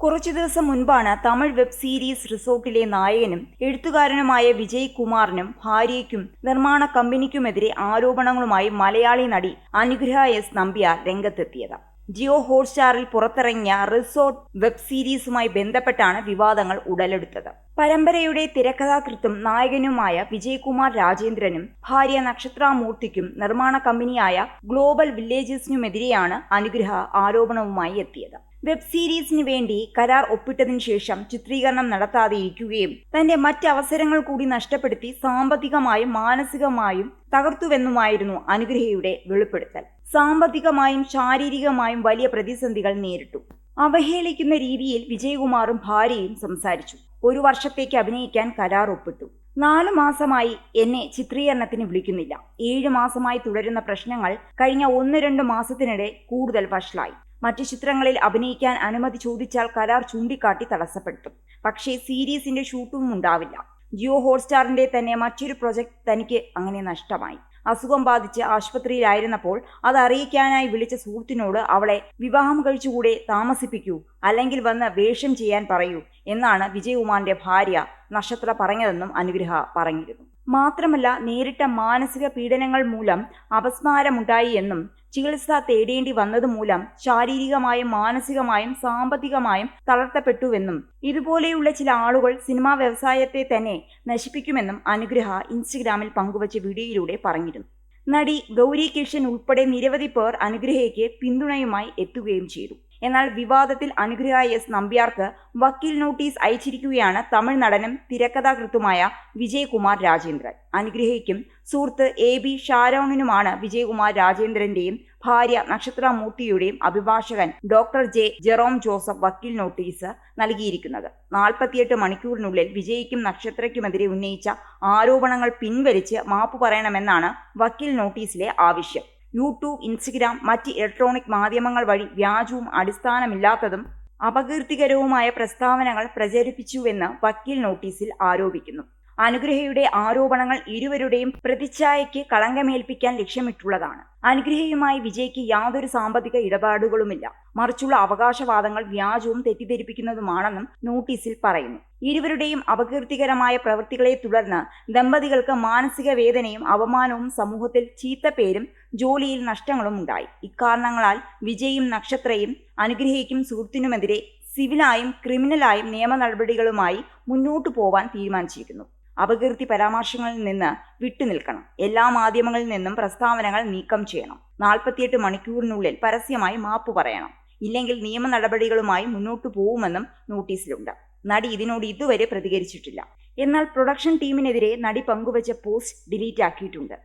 കുറച്ചു ദിവസം മുൻപാണ് തമിഴ് വെബ് സീരീസ് റിസോർട്ടിലെ നായകനും എഴുത്തുകാരനുമായ വിജയ് കുമാറിനും ഭാര്യയ്ക്കും നിർമ്മാണ കമ്പനിക്കുമെതിരെ ആരോപണങ്ങളുമായി മലയാളി നടി അനുഗ്രഹ എസ് നമ്പ്യാർ രംഗത്തെത്തിയത്. ജിയോ ഹോട്ട്സ്റ്റാറിൽ പുറത്തിറങ്ങിയ റിസോർട്ട് വെബ് സീരീസുമായി ബന്ധപ്പെട്ടാണ് വിവാദങ്ങൾ ഉടലെടുത്തത്. പരമ്പരയുടെ തിരക്കഥാകൃത്തും നായകനുമായ വിജയകുമാർ രാജേന്ദ്രനും ഭാര്യ നക്ഷത്രാമൂർത്തിക്കും നിർമ്മാണ കമ്പനിയായ ഗ്ലോബൽ വില്ലേജസിനുമെതിരെയാണ് അനുഗ്രഹ ആരോപണവുമായി എത്തിയത്. വെബ് സീരീസിന് വേണ്ടി കരാർ ഒപ്പിട്ടതിനു ശേഷം ചിത്രീകരണം നടത്താതെ ഇരിക്കുകയും തന്റെ മറ്റ് അവസരങ്ങൾ കൂടി നഷ്ടപ്പെടുത്തി സാമ്പത്തികമായും മാനസികമായും തകർത്തുവെന്നുമായിരുന്നു അനുഗ്രഹയുടെ വെളിപ്പെടുത്തൽ. സാമ്പത്തികമായും ശാരീരികമായും വലിയ പ്രതിസന്ധികൾ നേരിട്ടു. അവഹേളിക്കുന്ന രീതിയിൽ വിജയകുമാറും ഭാര്യയും സംസാരിച്ചു. 1 വർഷത്തേക്ക് അഭിനയിക്കാൻ കരാർ ഒപ്പിട്ടു. 4 മാസമായി എന്നെ ചിത്രീകരണത്തിന് വിളിക്കുന്നില്ല. 7 മാസമായി തുടരുന്ന പ്രശ്നങ്ങൾ കഴിഞ്ഞ 1-2 മാസത്തിനിടെ കൂടുതൽ വഷളായി. മറ്റു ചിത്രങ്ങളിൽ അഭിനയിക്കാൻ അനുമതി ചോദിച്ചാൽ കരാർ ചൂണ്ടിക്കാട്ടി തടസ്സപ്പെടുത്തും. പക്ഷേ സീരീസിന്റെ ഷൂട്ടും ഉണ്ടാവില്ല. ജിയോ ഹോട്ട്സ്റ്റാറിന്റെ തന്നെ മറ്റൊരു പ്രൊജക്ട് തനിക്ക് അങ്ങനെ നഷ്ടമായി. അസുഖം ബാധിച്ച് ആശുപത്രിയിലായിരുന്നപ്പോൾ അത് അറിയിക്കാനായി വിളിച്ച സുഹൃത്തിനോട് അവളെ വിവാഹം കഴിച്ചുകൂടെ, താമസിപ്പിക്കൂ, അല്ലെങ്കിൽ വന്ന് വേഷം ചെയ്യാൻ പറയൂ എന്നാണ് വിജയകുമാറിന്റെ ഭാര്യ നക്ഷത്ര പറഞ്ഞതെന്നും അനുഗ്രഹ പറഞ്ഞിരുന്നു. മാത്രമല്ല, നേരിട്ട മാനസിക പീഡനങ്ങൾ മൂലം അപസ്മാരമുണ്ടായി എന്നും ചികിത്സ തേടേണ്ടി വന്നതുമൂലം ശാരീരികമായും മാനസികമായും സാമ്പത്തികമായും തളർത്തപ്പെട്ടുവെന്നും ഇതുപോലെയുള്ള ചില ആളുകൾ സിനിമാ വ്യവസായത്തെ തന്നെ നശിപ്പിക്കുമെന്നും അനുഗ്രഹ ഇൻസ്റ്റഗ്രാമിൽ പങ്കുവച്ച വീഡിയോയിലൂടെ പറഞ്ഞിരുന്നു. നടി ഗൗരി കിഷൻ ഉൾപ്പെടെ നിരവധി പേർ അനുഗ്രഹയ്ക്ക് പിന്തുണയുമായി എത്തുകയും ചെയ്തു. എന്നാൽ വിവാദത്തിൽ അനുഗ്രഹ എസ് നമ്പ്യാർക്ക് വക്കീൽ നോട്ടീസ് അയച്ചിരിക്കുകയാണ് തമിഴ് നടനും തിരക്കഥാകൃത്തുമായ വിജയകുമാർ രാജേന്ദ്രൻ. അനുഗ്രഹയ്ക്കും സുഹൃത്ത് AB ഷാരോണിനുമാണ് വിജയകുമാർ രാജേന്ദ്രന്റെയും ഭാര്യ നക്ഷത്രാമൂർത്തിയുടെയും അഭിഭാഷകൻ ഡോക്ടർ ജെറോം ജോസഫ് വക്കീൽ നോട്ടീസ് നൽകിയിരിക്കുന്നത്. 48 മണിക്കൂറിനുള്ളിൽ വിജയ്ക്കും നക്ഷത്രയ്ക്കുമെതിരെ ഉന്നയിച്ച ആരോപണങ്ങൾ പിൻവലിച്ച് മാപ്പ് പറയണമെന്നാണ് വക്കീൽ നോട്ടീസിലെ ആവശ്യം. യൂട്യൂബ്, ഇൻസ്റ്റഗ്രാം, മറ്റ് ഇലക്ട്രോണിക് മാധ്യമങ്ങൾ വഴി വ്യാജവും അടിസ്ഥാനമില്ലാത്തതും അപകീർത്തികരവുമായ പ്രസ്താവനകൾ പ്രചരിപ്പിച്ചുവെന്ന് വക്കീൽ നോട്ടീസിൽ ആരോപിക്കുന്നു. അനുഗ്രഹയുടെ ആരോപണങ്ങൾ ഇരുവരുടെയും പ്രതിച്ഛായയ്ക്ക് കളങ്കമേൽപ്പിക്കാൻ ലക്ഷ്യമിട്ടുള്ളതാണ്. അനുഗ്രഹയുമായി വിജയ്ക്ക് യാതൊരു സാമ്പത്തിക ഇടപാടുകളുമില്ല. മറിച്ചുള്ള അവകാശവാദങ്ങൾ വ്യാജവും തെറ്റിദ്ധരിപ്പിക്കുന്നതുമാണെന്നും നോട്ടീസിൽ പറയുന്നു. ഇരുവരുടെയും അപകീർത്തികരമായ പ്രവൃത്തികളെ തുടർന്ന് ദമ്പതികൾക്ക് മാനസിക വേദനയും അപമാനവും സമൂഹത്തിൽ ചീത്തപ്പേരും ജോലിയിൽ നഷ്ടങ്ങളും ഉണ്ടായി. ഇക്കാരണങ്ങളാൽ വിജയും നക്ഷത്രയും അനുഗ്രഹയ്ക്കും സുഹൃത്തിനുമെതിരെ സിവിലായും ക്രിമിനലായും നിയമ നടപടികളുമായി മുന്നോട്ടു പോവാൻ തീരുമാനിച്ചിരിക്കുന്നു. അപകീർത്തി പരാമർശങ്ങളിൽ നിന്ന് വിട്ടുനിൽക്കണം. എല്ലാ മാധ്യമങ്ങളിൽ നിന്നും പ്രസ്താവനകൾ നീക്കം ചെയ്യണം. 48 മണിക്കൂറിനുള്ളിൽ പരസ്യമായി മാപ്പ് പറയണം. ഇല്ലെങ്കിൽ നിയമ നടപടികളുമായി മുന്നോട്ടു പോവുമെന്നും നോട്ടീസിലുണ്ട്. നടി ഇതിനോട് ഇതുവരെ പ്രതികരിച്ചിട്ടില്ല. എന്നാൽ പ്രൊഡക്ഷൻ ടീമിനെതിരെ നടി പങ്കുവച്ച പോസ്റ്റ് ഡിലീറ്റ് ആക്കിയിട്ടുണ്ട്.